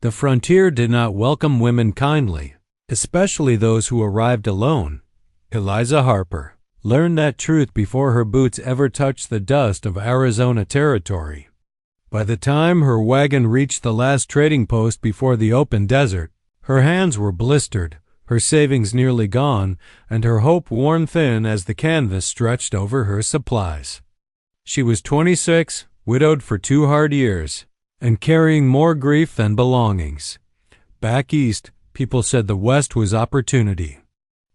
The frontier did not welcome women kindly, especially those who arrived alone. Eliza Harper learned that truth before her boots ever touched the dust of Arizona territory. By the time her wagon reached the last trading post before the open desert, her hands were blistered, her savings nearly gone, and her hope worn thin as the canvas stretched over her supplies. She was 26, widowed for 2 hard years, and carrying more grief than belongings. Back east, people said the West was opportunity.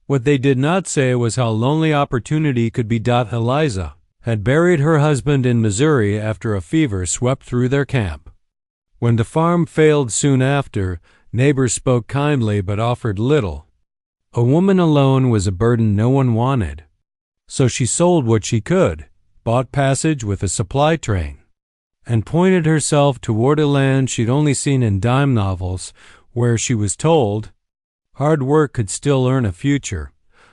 What they did not say was how lonely opportunity could be. Eliza had buried her husband in Missouri after a fever swept through their camp. When the farm failed soon after, neighbors spoke kindly but offered little. A woman alone was a burden no one wanted. So she sold what she could, bought passage with a supply train, and pointed herself toward a land she'd only seen in dime novels, where she was told hard work could still earn a future.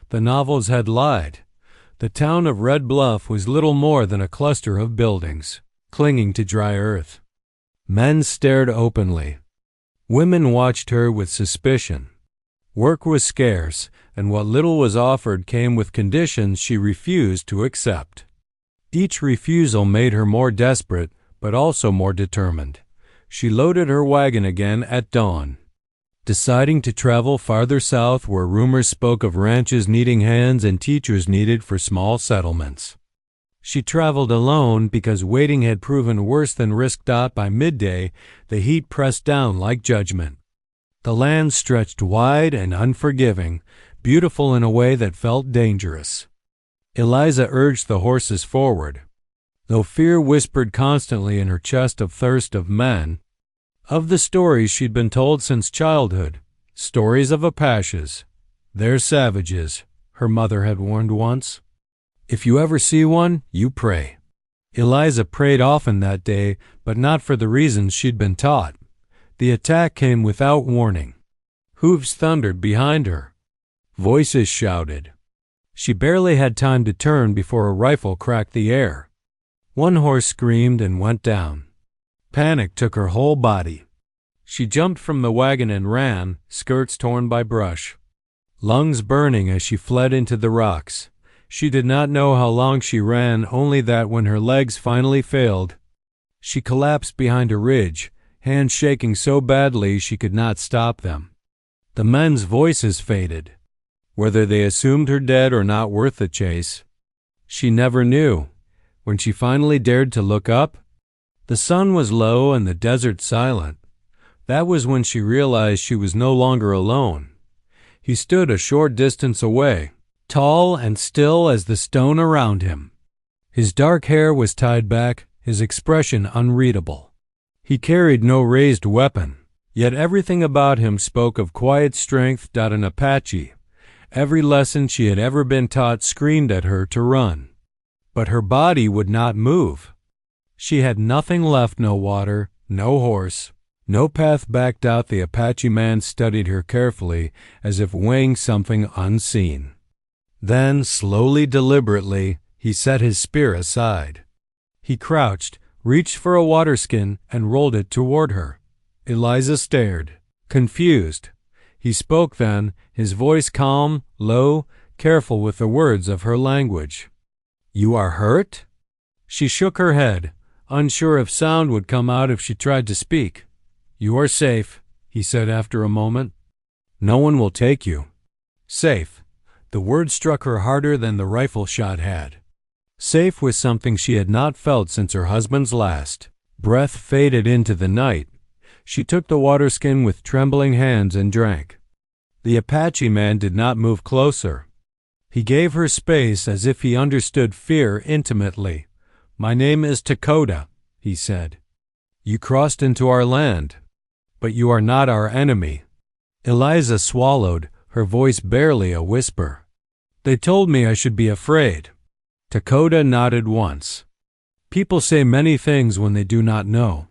The novels had lied. The town of Red Bluff was little more than a cluster of buildings, clinging to dry earth. Men stared openly. Women watched her with suspicion. Work was scarce, and what little was offered came with conditions she refused to accept. Each refusal made her more desperate, but also more determined. She loaded her wagon again at dawn, deciding to travel farther south where rumors spoke of ranches needing hands and teachers needed for small settlements. She traveled alone because waiting had proven worse than risk. By midday, the heat pressed down like judgment. The land stretched wide and unforgiving, beautiful in a way that felt dangerous. Eliza urged the horses forward, though fear whispered constantly in her chest of thirst of men, of the stories she'd been told since childhood, stories of Apaches. They're savages, her mother had warned once. If you ever see one, you pray. Eliza prayed often that day, but not for the reasons she'd been taught. The attack came without warning. Hooves thundered behind her. Voices shouted. She barely had time to turn before a rifle cracked the air. One horse screamed and went down. Panic took her whole body. She jumped from the wagon and ran, skirts torn by brush, lungs burning as she fled into the rocks. She did not know how long she ran, only that when her legs finally failed, she collapsed behind a ridge, hands shaking so badly she could not stop them. The men's voices faded. Whether they assumed her dead or not worth the chase, she never knew. When she finally dared to look up, the sun was low and the desert silent. That was when she realized she was no longer alone. He stood a short distance away, tall and still as the stone around him. His dark hair was tied back, his expression unreadable. He carried no raised weapon, yet everything about him spoke of quiet strength. An Apache. Every lesson she had ever been taught screamed at her to run. But her body would not move. She had nothing left, no water, no horse, no path back. The Apache man studied her carefully, as if weighing something unseen. Then, slowly, deliberately, he set his spear aside. He crouched, reached for a waterskin, and rolled it toward her. Eliza stared, confused. He spoke then, his voice calm, low, careful with the words of her language. "You are hurt?" She shook her head, unsure if sound would come out if she tried to speak. "You are safe," he said after a moment. "No one will take you." Safe. The word struck her harder than the rifle shot had. Safe was something she had not felt since her husband's last. Breath faded into the night. She took the waterskin with trembling hands and drank. The Apache man did not move closer. He gave her space as if he understood fear intimately. "My name is Dakota," he said. "You crossed into our land, but you are not our enemy." Eliza swallowed, her voice barely a whisper. "They told me I should be afraid." Dakota nodded once. People say many things when they do not know.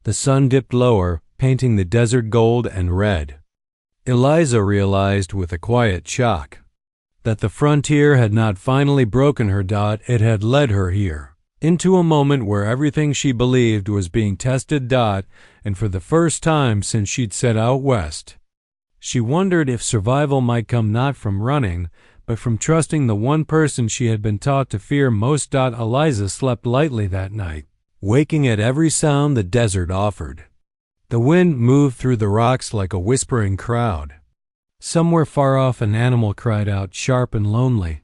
The sun dipped lower, painting the desert gold and red. Eliza realized with a quiet shock that the frontier had not finally broken her. It had led her here. into a moment where everything she believed was being tested. And for the first time since she'd set out west, she wondered if survival might come not from running, but from trusting the one person she had been taught to fear most. Eliza slept lightly that night, waking at every sound the desert offered. The wind moved through the rocks like a whispering crowd. Somewhere far off an animal cried out, sharp and lonely.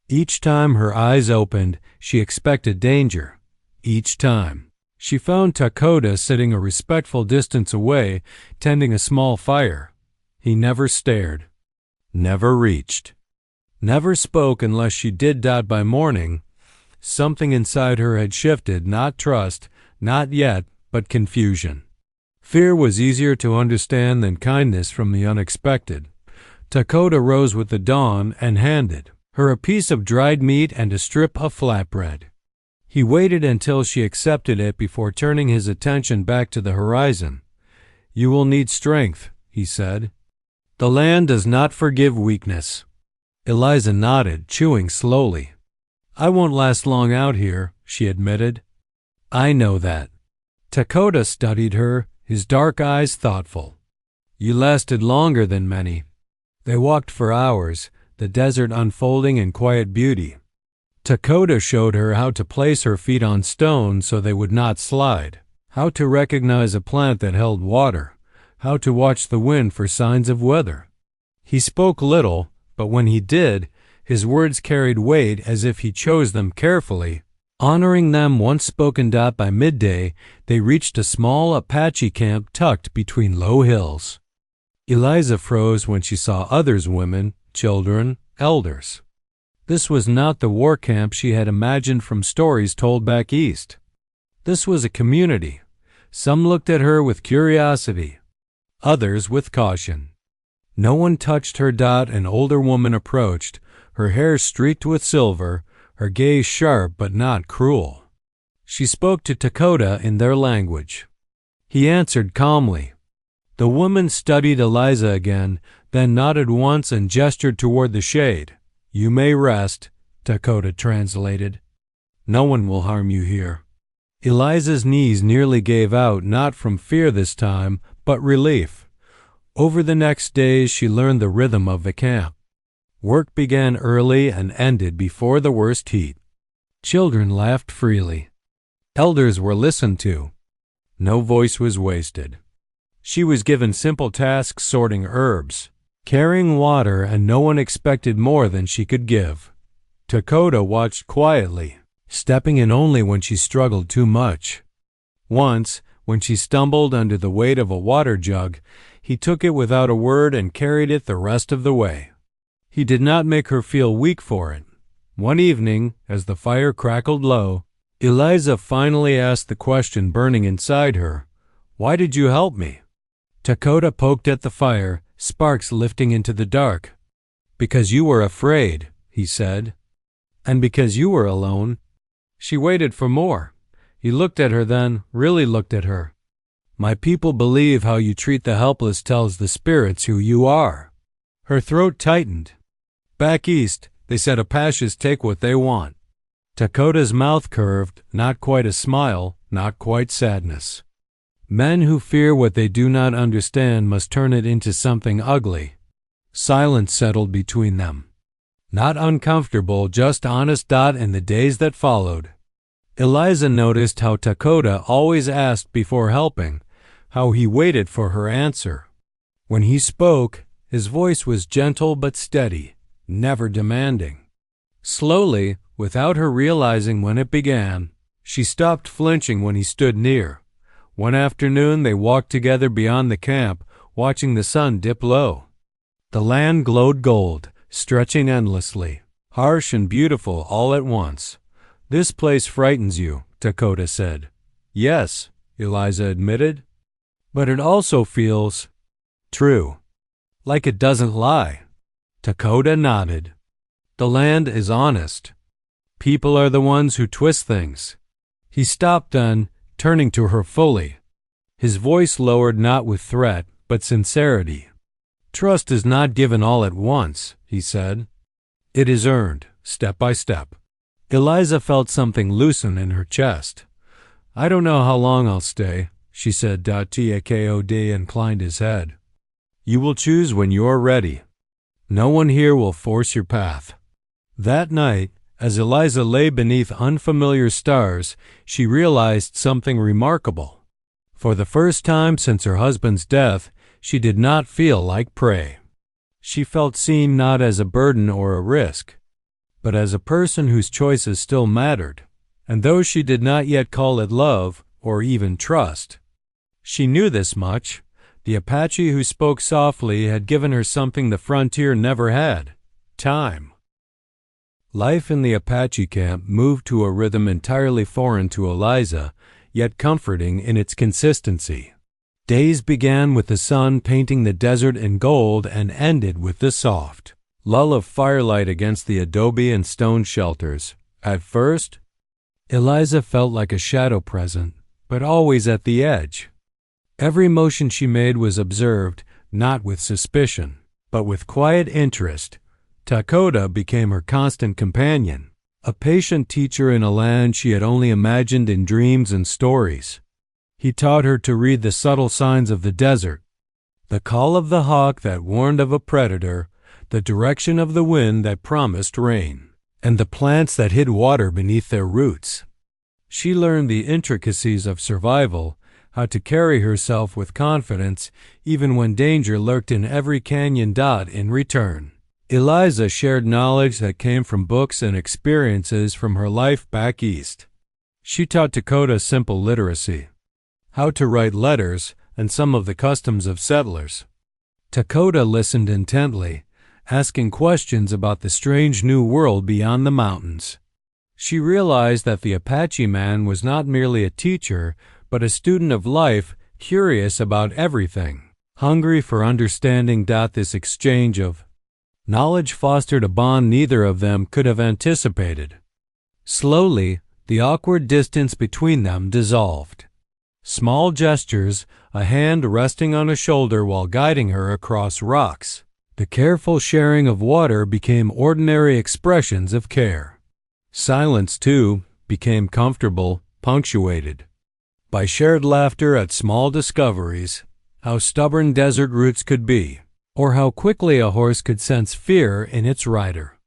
Each time her eyes opened, she expected danger. Each time. She found Dakota sitting a respectful distance away, tending a small fire. He never stared, never reached, never spoke unless she did. By morning, something inside her had shifted, not trust, not yet, but confusion. Fear was easier to understand than kindness from the unexpected. Dakota rose with the dawn and handed her a piece of dried meat and a strip of flatbread. He waited until she accepted it before turning his attention back to the horizon. "You will need strength," he said. "The land does not forgive weakness." Eliza nodded, chewing slowly. "I won't last long out here," she admitted. "I know that." Dakota studied her, his dark eyes thoughtful. "You lasted longer than many." They walked for hours, the desert unfolding in quiet beauty. Dakota showed her how to place her feet on stones so they would not slide, how to recognize a plant that held water, how to watch the wind for signs of weather. He spoke little, but when he did, his words carried weight as if he chose them carefully, honoring them once spoken. By midday, they reached a small Apache camp tucked between low hills. Eliza froze when she saw others, women, children, elders. This was not the war camp she had imagined from stories told back east. This was a community. Some looked at her with curiosity, others with caution. No one touched her. An older woman approached, her hair streaked with silver, her gaze sharp but not cruel. She spoke to Dakota in their language. He answered calmly. The woman studied Eliza again, then nodded once and gestured toward the shade. "You may rest," Dakota translated. "No one will harm you here." Eliza's knees nearly gave out, not from fear this time, but relief. Over the next days she learned the rhythm of the camp. Work began early and ended before the worst heat. Children laughed freely. Elders were listened to. No voice was wasted. She was given simple tasks, sorting herbs, carrying water, and no one expected more than she could give. Dakota watched quietly, stepping in only when she struggled too much. Once, when she stumbled under the weight of a water jug, he took it without a word and carried it the rest of the way. He did not make her feel weak for it. One evening, as the fire crackled low, Eliza finally asked the question burning inside her, "Why did you help me?" Dakota poked at the fire, sparks lifting into the dark. "Because you were afraid," he said. "And because you were alone." She waited for more. He looked at her then, really looked at her. "My people believe how you treat the helpless tells the spirits who you are." Her throat tightened. "Back east, they said Apaches take what they want." Dakota's mouth curved, not quite a smile, not quite sadness. Men who fear what they do not understand must turn it into something ugly. Silence settled between them. Not uncomfortable, just honest. In the days that followed, Eliza noticed how Dakota always asked before helping, how he waited for her answer. When he spoke, his voice was gentle but steady, never demanding. Slowly, without her realizing when it began, she stopped flinching when he stood near. One afternoon they walked together beyond the camp, watching the sun dip low. The land glowed gold, stretching endlessly, harsh and beautiful all at once. "This place frightens you," Dakota said. "Yes," Eliza admitted. "But it also feels true. Like it doesn't lie." Dakota nodded. "The land is honest. People are the ones who twist things." He stopped then, turning to her fully. His voice lowered not with threat, but sincerity. "Trust is not given all at once," he said. "It is earned, step by step." Eliza felt something loosen in her chest. "I don't know how long I'll stay," she said. Takod inclined his head. "You will choose when you're ready. No one here will force your path." That night, as Eliza lay beneath unfamiliar stars, she realized something remarkable. For the first time since her husband's death, she did not feel like prey. She felt seen not as a burden or a risk, but as a person whose choices still mattered. And though she did not yet call it love or even trust, she knew this much: the Apache who spoke softly had given her something the frontier never had: time. Life in the Apache camp moved to a rhythm entirely foreign to Eliza, yet comforting in its consistency. Days began with the sun painting the desert in gold and ended with the soft lull of firelight against the adobe and stone shelters. At first, Eliza felt like a shadow present, but always at the edge. Every motion she made was observed, not with suspicion, but with quiet interest. Takoda became her constant companion, a patient teacher in a land she had only imagined in dreams and stories. He taught her to read the subtle signs of the desert: the call of the hawk that warned of a predator, the direction of the wind that promised rain, and the plants that hid water beneath their roots. She learned the intricacies of survival, how to carry herself with confidence even when danger lurked in every canyon dot in return. Eliza shared knowledge that came from books and experiences from her life back east. She taught Takoda simple literacy, how to write letters, and some of the customs of settlers. Takoda listened intently, asking questions about the strange new world beyond the mountains. She realized that the Apache man was not merely a teacher, but a student of life, curious about everything, hungry for understanding. This exchange of knowledge fostered a bond neither of them could have anticipated. Slowly, the awkward distance between them dissolved. Small gestures, a hand resting on a shoulder while guiding her across rocks, the careful sharing of water became ordinary expressions of care. Silence, too, became comfortable, punctuated by shared laughter at small discoveries, how stubborn desert roots could be, or how quickly a horse could sense fear in its rider.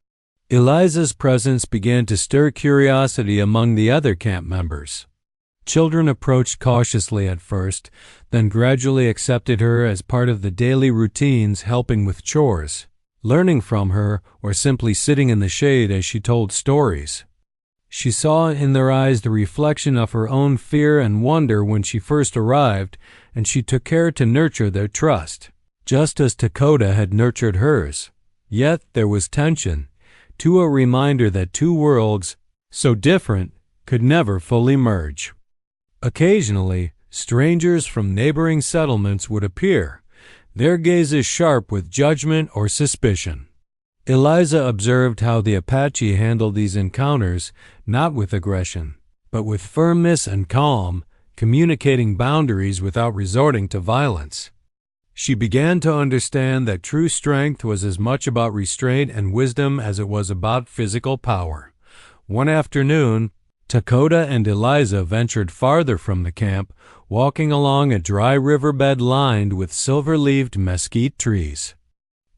Eliza's presence began to stir curiosity among the other camp members. Children approached cautiously at first, then gradually accepted her as part of the daily routines, helping with chores, learning from her, or simply sitting in the shade as she told stories. She saw in their eyes the reflection of her own fear and wonder when she first arrived, and she took care to nurture their trust, just as Takoda had nurtured hers. Yet there was tension, too, a reminder that two worlds, so different, could never fully merge. Occasionally, strangers from neighboring settlements would appear, their gazes sharp with judgment or suspicion. Eliza observed how the Apache handled these encounters, not with aggression, but with firmness and calm, communicating boundaries without resorting to violence. She began to understand that true strength was as much about restraint and wisdom as it was about physical power. One afternoon, Takoda and Eliza ventured farther from the camp, walking along a dry riverbed lined with silver-leaved mesquite trees.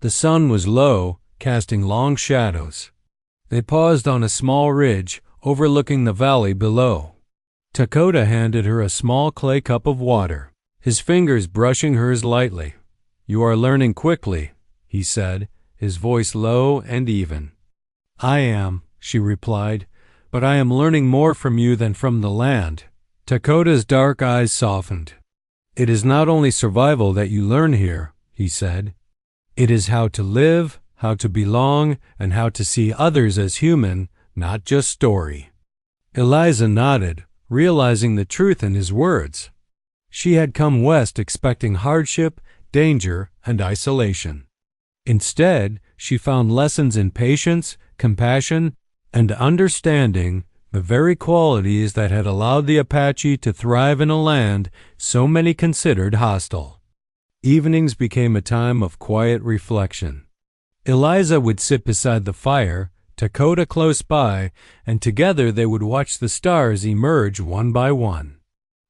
The sun was low, casting long shadows. They paused on a small ridge, overlooking the valley below. Takoda handed her a small clay cup of water, his fingers brushing hers lightly. "You are learning quickly," he said, his voice low and even. "I am," she replied, "but I am learning more from you than from the land." Takoda's dark eyes softened. "It is not only survival that you learn here," he said. "It is how to live, how to belong, and how to see others as human, not just story." Eliza nodded, realizing the truth in his words. She had come west expecting hardship, danger, and isolation. Instead, she found lessons in patience, compassion, and understanding, the very qualities that had allowed the Apache to thrive in a land so many considered hostile. Evenings became a time of quiet reflection. Eliza would sit beside the fire, Dakota close by, and together they would watch the stars emerge one by one.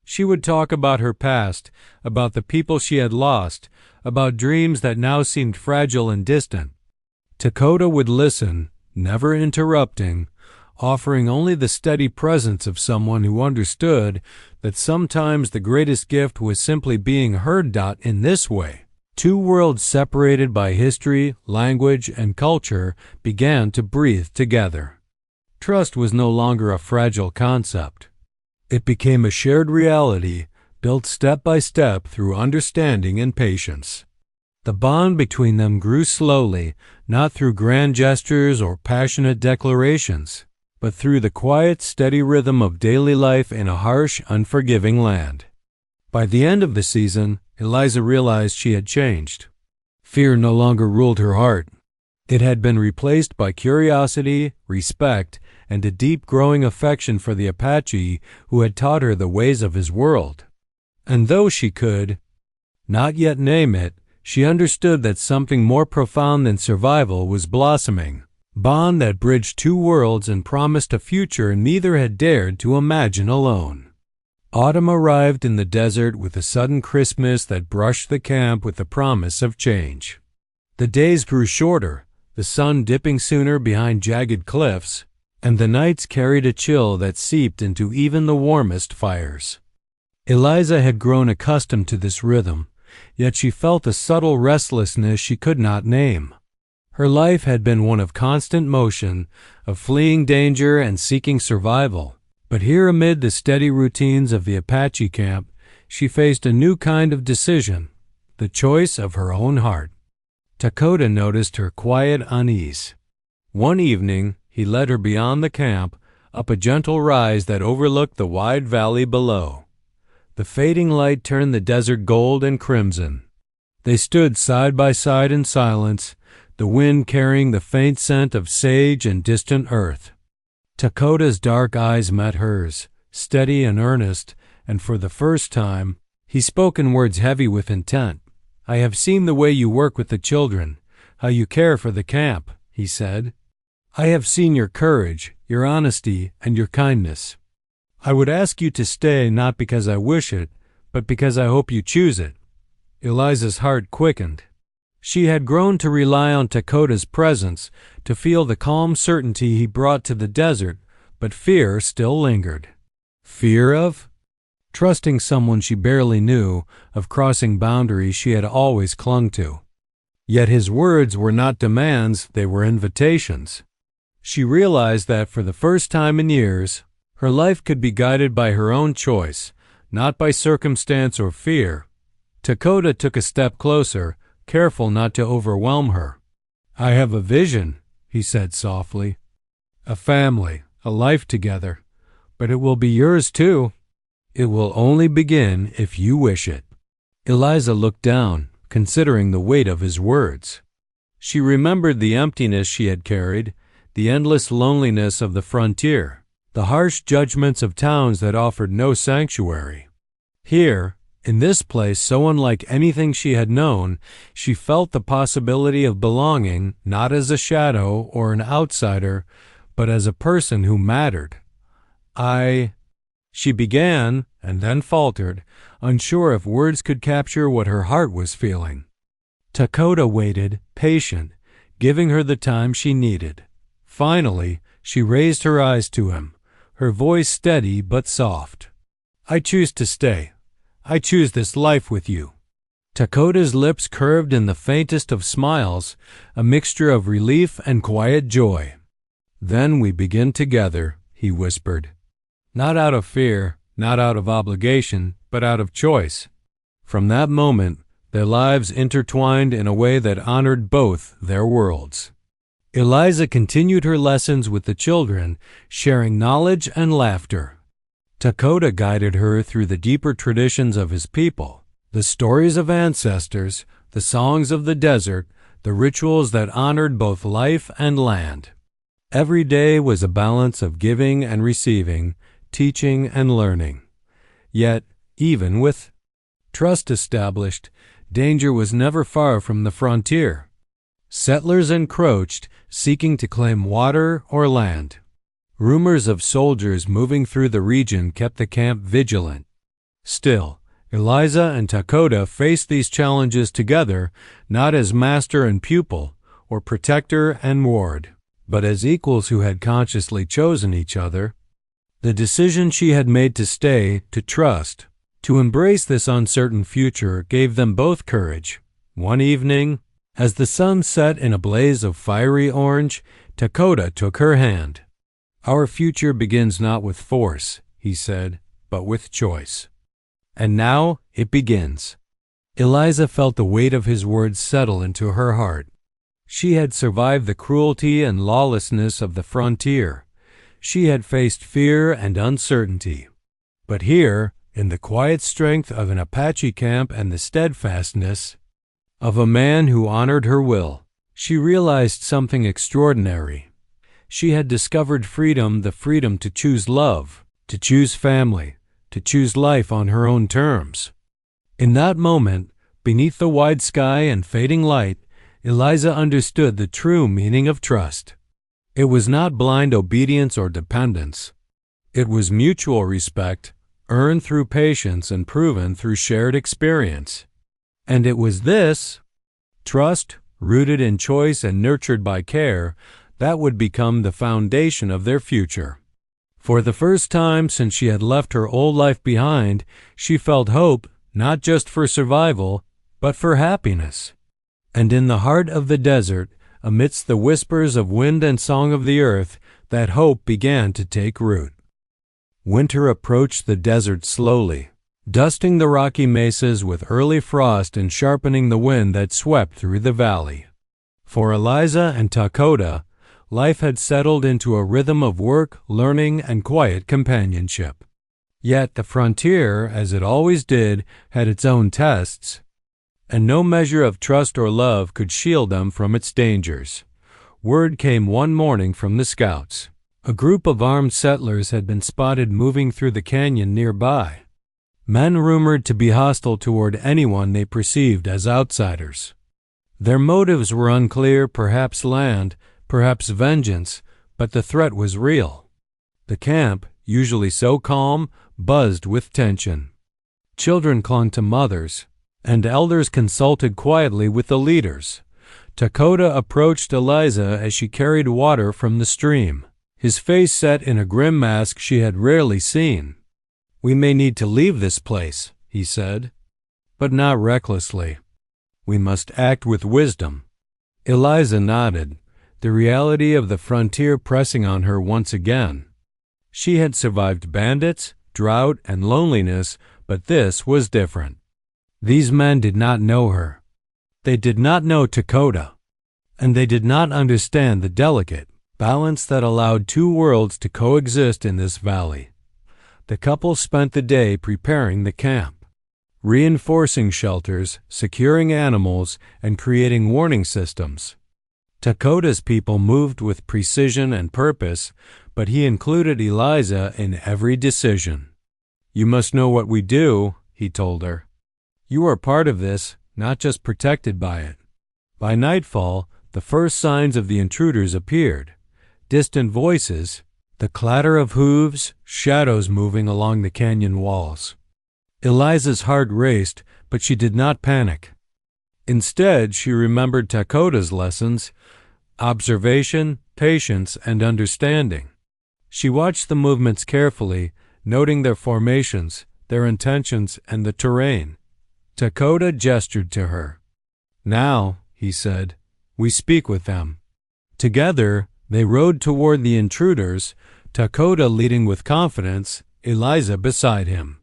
She would talk about her past, about the people she had lost, about dreams that now seemed fragile and distant. Dakota would listen, never interrupting, offering only the steady presence of someone who understood that sometimes the greatest gift was simply being heard. In this way, two worlds separated by history, language, and culture began to breathe together. Trust was no longer a fragile concept. It became a shared reality, built step by step through understanding and patience. The bond between them grew slowly, not through grand gestures or passionate declarations, but through the quiet, steady rhythm of daily life in a harsh, unforgiving land. By the end of the season, Eliza realized she had changed. Fear no longer ruled her heart. It had been replaced by curiosity, respect, and a deep growing affection for the Apache who had taught her the ways of his world. And though she could not yet name it, she understood that something more profound than survival was blossoming, bond that bridged two worlds and promised a future neither had dared to imagine alone. Autumn arrived in the desert with a sudden crispness that brushed the camp with the promise of change. The days grew shorter, the sun dipping sooner behind jagged cliffs, and the nights carried a chill that seeped into even the warmest fires. Eliza had grown accustomed to this rhythm, yet she felt a subtle restlessness she could not name. Her life had been one of constant motion, of fleeing danger and seeking survival. But here amid the steady routines of the Apache camp, she faced a new kind of decision, the choice of her own heart. Dakota noticed her quiet unease. One evening, he led her beyond the camp, up a gentle rise that overlooked the wide valley below. The fading light turned the desert gold and crimson. They stood side by side in silence, the wind carrying the faint scent of sage and distant earth. Dakota's dark eyes met hers, steady and earnest, and for the first time, he spoke in words heavy with intent. "I have seen the way you work with the children, how you care for the camp," he said. "I have seen your courage, your honesty, and your kindness. I would ask you to stay not because I wish it, but because I hope you choose it." Eliza's heart quickened. She had grown to rely on Dakota's presence, to feel the calm certainty he brought to the desert, but fear still lingered. Fear of trusting someone she barely knew, of crossing boundaries she had always clung to. Yet his words were not demands, they were invitations. She realized that for the first time in years, her life could be guided by her own choice, not by circumstance or fear. Dakota took a step closer, careful not to overwhelm her. "I have a vision," he said softly. "A family, a life together. But it will be yours too. It will only begin if you wish it." Eliza looked down, considering the weight of his words. She remembered the emptiness she had carried, the endless loneliness of the frontier, the harsh judgments of towns that offered no sanctuary. Here, in this place so unlike anything she had known, she felt the possibility of belonging not as a shadow or an outsider, but as a person who mattered. She began, and then faltered, unsure if words could capture what her heart was feeling. Dakota waited, patient, giving her the time she needed. Finally, she raised her eyes to him, her voice steady but soft. "I choose to stay. I choose this life with you." Dakota's lips curved in the faintest of smiles, a mixture of relief and quiet joy. "Then we begin together," he whispered. Not out of fear, not out of obligation, but out of choice. From that moment, their lives intertwined in a way that honored both their worlds. Eliza continued her lessons with the children, sharing knowledge and laughter. Dakota guided her through the deeper traditions of his people, the stories of ancestors, the songs of the desert, the rituals that honored both life and land. Every day was a balance of giving and receiving, teaching and learning. Yet, even with trust established, danger was never far from the frontier. Settlers encroached, seeking to claim water or land. Rumors of soldiers moving through the region kept the camp vigilant. Still, Eliza and Dakota faced these challenges together, not as master and pupil, or protector and ward, but as equals who had consciously chosen each other. The decision she had made to stay, to trust, to embrace this uncertain future gave them both courage. One evening, as the sun set in a blaze of fiery orange, Dakota took her hand. "Our future begins not with force," he said, "but with choice. And now it begins." Eliza felt the weight of his words settle into her heart. She had survived the cruelty and lawlessness of the frontier. She had faced fear and uncertainty. But here, in the quiet strength of an Apache camp and the steadfastness of a man who honored her will, she realized something extraordinary. She had discovered freedom, the freedom to choose love, to choose family, to choose life on her own terms. In that moment, beneath the wide sky and fading light, Eliza understood the true meaning of trust. It was not blind obedience or dependence. It was mutual respect, earned through patience and proven through shared experience. And it was this trust, rooted in choice and nurtured by care, that would become the foundation of their future. For the first time since she had left her old life behind, she felt hope, not just for survival, but for happiness. And in the heart of the desert, amidst the whispers of wind and song of the earth, that hope began to take root. Winter approached the desert slowly, dusting the rocky mesas with early frost and sharpening the wind that swept through the valley. For Eliza and Dakota, life had settled into a rhythm of work, learning, and quiet companionship. Yet the frontier, as it always did, had its own tests, and no measure of trust or love could shield them from its dangers. Word came one morning from the scouts. A group of armed settlers had been spotted moving through the canyon nearby, men rumored to be hostile toward anyone they perceived as outsiders. Their motives were unclear, perhaps land, perhaps vengeance, but the threat was real. The camp, usually so calm, buzzed with tension. Children clung to mothers, and elders consulted quietly with the leaders. Dakota approached Eliza as she carried water from the stream, his face set in a grim mask she had rarely seen. "We may need to leave this place," he said, "but not recklessly. We must act with wisdom." Eliza nodded, the reality of the frontier pressing on her once again. She had survived bandits, drought, and loneliness, but this was different. These men did not know her. They did not know Dakota, and they did not understand the delicate balance that allowed two worlds to coexist in this valley. The couple spent the day preparing the camp, reinforcing shelters, securing animals, and creating warning systems. Dakota's people moved with precision and purpose, but he included Eliza in every decision. "You must know what we do," he told her. "You are part of this, not just protected by it." By nightfall, the first signs of the intruders appeared. Distant voices, the clatter of hooves, shadows moving along the canyon walls. Eliza's heart raced, but she did not panic. Instead, she remembered Dakota's lessons: observation, patience, and understanding. She watched the movements carefully, noting their formations, their intentions, and the terrain. Dakota gestured to her. "Now," he said, "we speak with them." Together, they rode toward the intruders, Dakota leading with confidence, Eliza beside him.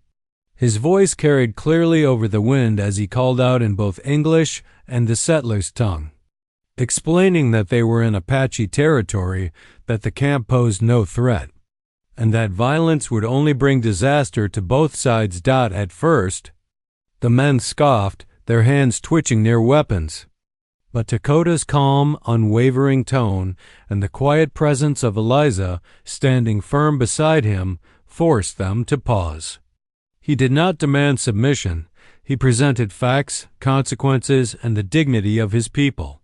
His voice carried clearly over the wind as he called out in both English and the settlers' tongue, explaining that they were in Apache territory, that the camp posed no threat, and that violence would only bring disaster to both sides. At first, the men scoffed, their hands twitching near weapons. But Dakota's calm, unwavering tone and the quiet presence of Eliza, standing firm beside him, forced them to pause. He did not demand submission. He presented facts, consequences, and the dignity of his people.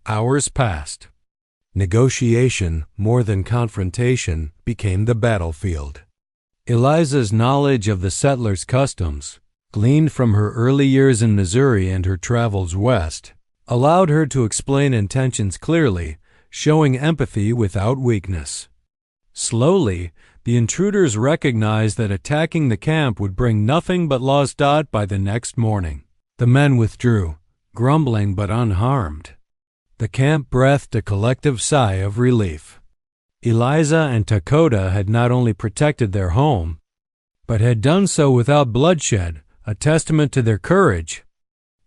Hours passed. Negotiation, more than confrontation, became the battlefield. Eliza's knowledge of the settlers' customs, gleaned from her early years in Missouri and her travels west, allowed her to explain intentions clearly, showing empathy without weakness. Slowly, the intruders recognized that attacking the camp would bring nothing but lost by the next morning. The men withdrew, grumbling but unharmed. The camp breathed a collective sigh of relief. Eliza and Dakota had not only protected their home, but had done so without bloodshed, a testament to their courage,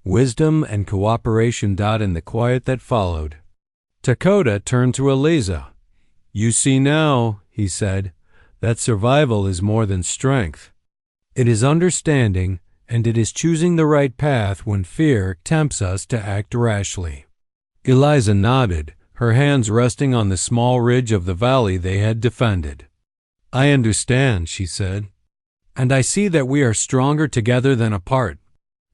wisdom, and cooperation. In the quiet that followed, Dakota turned to Eliza. "You see now," he said, "that survival is more than strength. It is understanding, and it is choosing the right path when fear tempts us to act rashly." Eliza nodded, her hands resting on the small ridge of the valley they had defended. "I understand," she said, "and I see that we are stronger together than apart."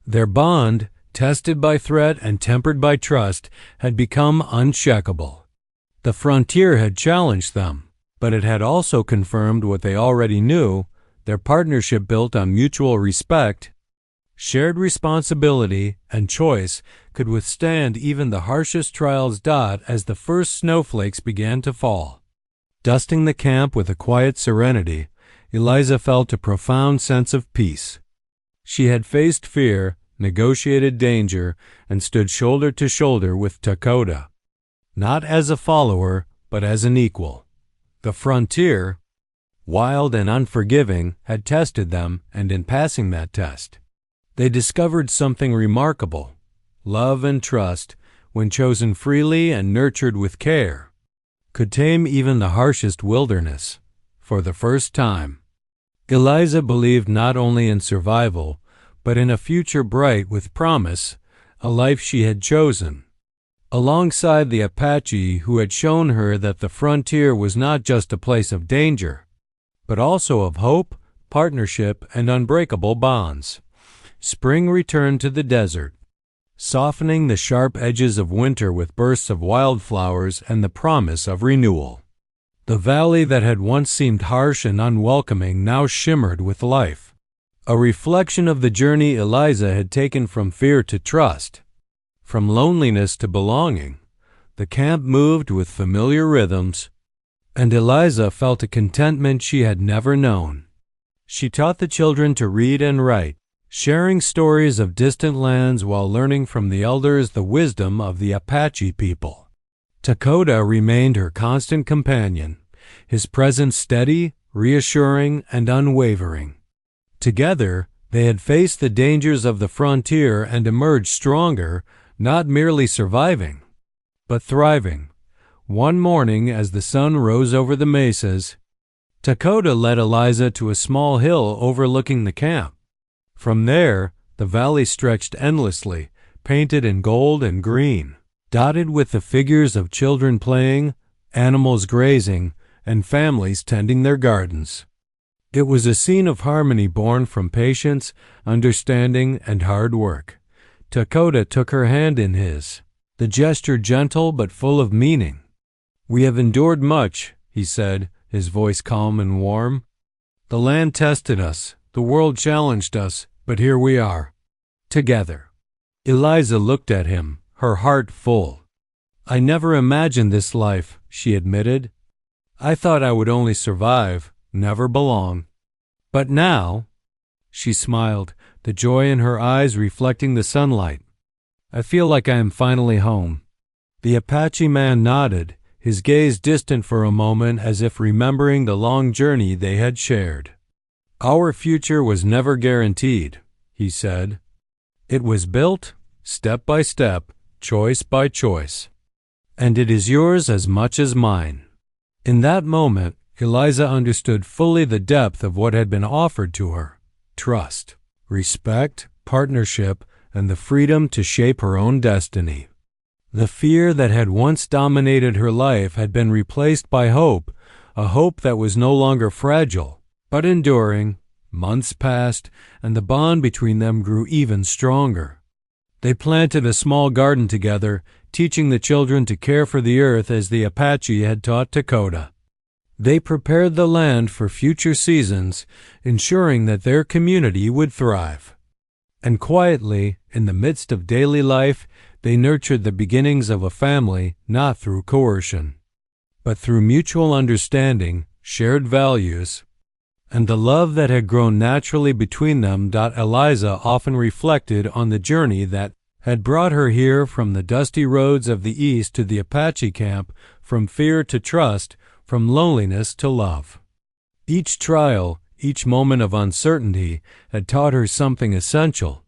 Their bond, tested by threat and tempered by trust, had become unshakable. The frontier had challenged them, but it had also confirmed what they already knew: their partnership built on mutual respect, shared responsibility, and choice could withstand even the harshest trials. As the first snowflakes began to fall, dusting the camp with a quiet serenity, Eliza felt a profound sense of peace. She had faced fear, negotiated danger, and stood shoulder to shoulder with Dakota, not as a follower, but as an equal. The frontier, wild and unforgiving, had tested them, and in passing that test, they discovered something remarkable: love and trust, when chosen freely and nurtured with care, could tame even the harshest wilderness. For the first time, Eliza believed not only in survival, but in a future bright with promise, a life she had chosen, alongside the Apache who had shown her that the frontier was not just a place of danger, but also of hope, partnership, and unbreakable bonds. Spring returned to the desert, softening the sharp edges of winter with bursts of wildflowers and the promise of renewal. The valley that had once seemed harsh and unwelcoming now shimmered with life, a reflection of the journey Eliza had taken from fear to trust, from loneliness to belonging. The camp moved with familiar rhythms, and Eliza felt a contentment she had never known. She taught the children to read and write, sharing stories of distant lands while learning from the elders the wisdom of the Apache people. Dakota remained her constant companion, his presence steady, reassuring, and unwavering. Together, they had faced the dangers of the frontier and emerged stronger, not merely surviving, but thriving. One morning, as the sun rose over the mesas, Dakota led Eliza to a small hill overlooking the camp. From there, the valley stretched endlessly, painted in gold and green, dotted with the figures of children playing, animals grazing, and families tending their gardens. It was a scene of harmony born from patience, understanding, and hard work. Dakota took her hand in his, the gesture gentle but full of meaning. "We have endured much," he said, his voice calm and warm. "The land tested us, the world challenged us, but here we are, together." Eliza looked at him, her heart full. "I never imagined this life," she admitted. "I thought I would only survive, never belong. But now," she smiled, the joy in her eyes reflecting the sunlight, "I feel like I am finally home." The Apache man nodded, his gaze distant for a moment as if remembering the long journey they had shared. "Our future was never guaranteed," he said. "It was built, step by step, choice by choice. And it is yours as much as mine." In that moment, Eliza understood fully the depth of what had been offered to her: trust, respect, partnership, and the freedom to shape her own destiny. The fear that had once dominated her life had been replaced by hope, a hope that was no longer fragile, but enduring. Months passed, and the bond between them grew even stronger. They planted a small garden together, teaching the children to care for the earth as the Apache had taught Dakota. They prepared the land for future seasons, ensuring that their community would thrive. And quietly, in the midst of daily life, they nurtured the beginnings of a family, not through coercion, but through mutual understanding, shared values, and the love that had grown naturally between them. Eliza often reflected on the journey that had brought her here from the dusty roads of the East to the Apache camp, from fear to trust, from loneliness to love. Each trial, each moment of uncertainty had taught her something essential.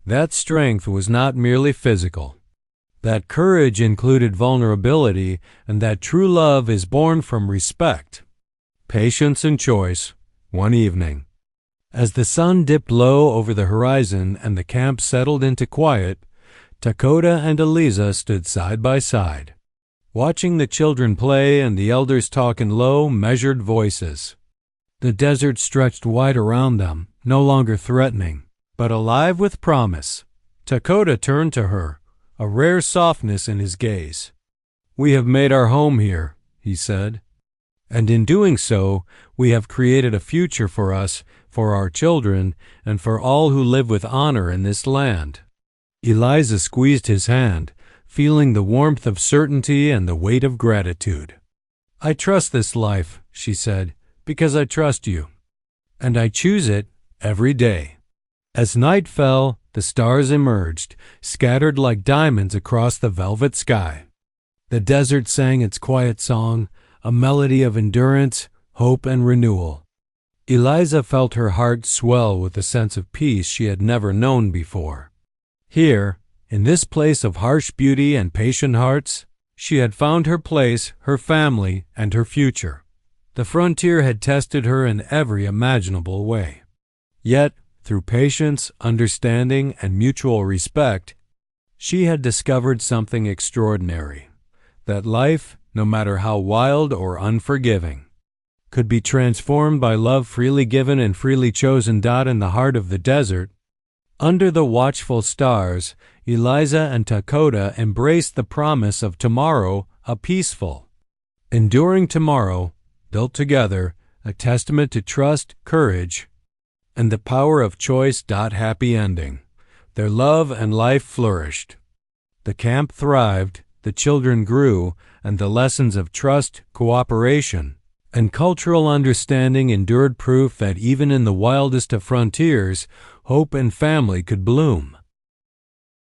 That strength was not merely physical, that courage included vulnerability, and that true love is born from respect, patience, and choice. One evening, as the sun dipped low over the horizon and the camp settled into quiet, Dakota and Eliza stood side by side, watching the children play and the elders talk in low, measured voices. The desert stretched wide around them, no longer threatening, but alive with promise. Dakota turned to her, a rare softness in his gaze. "We have made our home here," he said. "And in doing so, we have created a future for us, for our children, and for all who live with honor in this land." Eliza squeezed his hand, feeling the warmth of certainty and the weight of gratitude. "I trust this life," she said, "because I trust you. And I choose it every day." As night fell, the stars emerged, scattered like diamonds across the velvet sky. The desert sang its quiet song, a melody of endurance, hope, and renewal. Eliza felt her heart swell with a sense of peace she had never known before. Here, in this place of harsh beauty and patient hearts, she had found her place, her family, and her future. The frontier had tested her in every imaginable way. Yet, through patience, understanding, and mutual respect, she had discovered something extraordinary: that life, no matter how wild or unforgiving, could be transformed by love freely given and freely chosen. In the heart of the desert, under the watchful stars, Eliza and Dakota embraced the promise of tomorrow, a peaceful, enduring tomorrow, built together, a testament to trust, courage, and the power of choice. Happy ending. Their love and life flourished. The camp thrived, the children grew, and the lessons of trust, cooperation, and cultural understanding endured proof that even in the wildest of frontiers, hope and family could bloom.